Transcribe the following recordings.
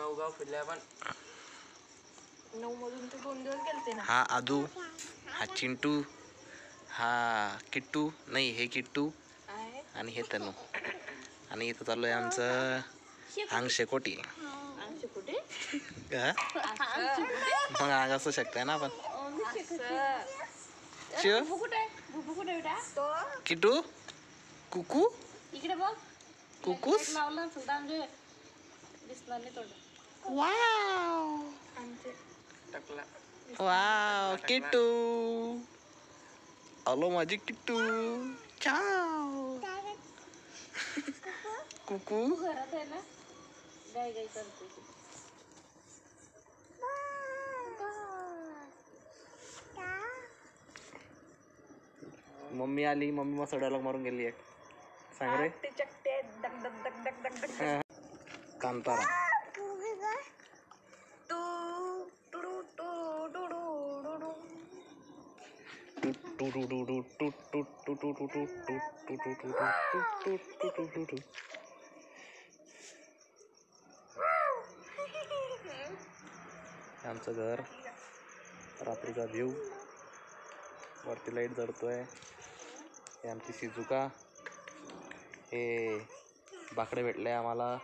9 गाव फिरले आपण. 9 मधून ते 2 दिवस गेलते ना. हा आदू, हा चिंटू, हा किट्टू, नाही हे किट्टू आणि हे तनू. आणि इथं चालू आहे आमचं अंग शेकोटी. मग अंग असू शकतंय ना आपण. किटू कुकू इकडे बघ. कुकूस. लावलं सुलतान जे दिसणार नाही तोंड. वाव टाकला. वाव किट्टू आलो माझी किट्टू. चाव कुकू. घरात आहे ना गाय गाय करते. मम्मी आली. मम्मी मस्त डायलॉग मारून गेली आहे. सांग रे. कांतारा. आमचं घर, रात्रीचा व्ह्यू, वरती लाईट जळतोय. हे आमची शिजुका. हे बाकडे भेटले आम्हाला.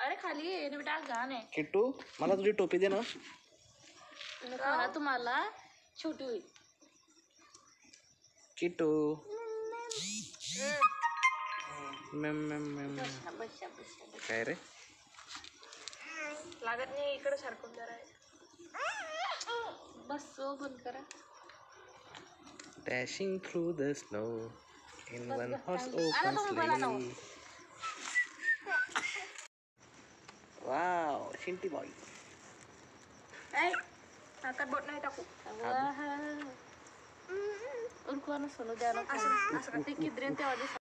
अरे खाली ये बेटा, घाण आहे. किट्टू मला तुझी टोपी दे ना. तुम्हाला छोटी होईल. किट्टू काय रे लागत नाही. इकडे सारखं जरा बस बंद करा. Dashing through the snow in one horse open sleigh. Wow, Shinty boy. नाकात बोट नाही टाकू. उरकून सोनू द्या ना. असं ते किद्रेन तेव्हा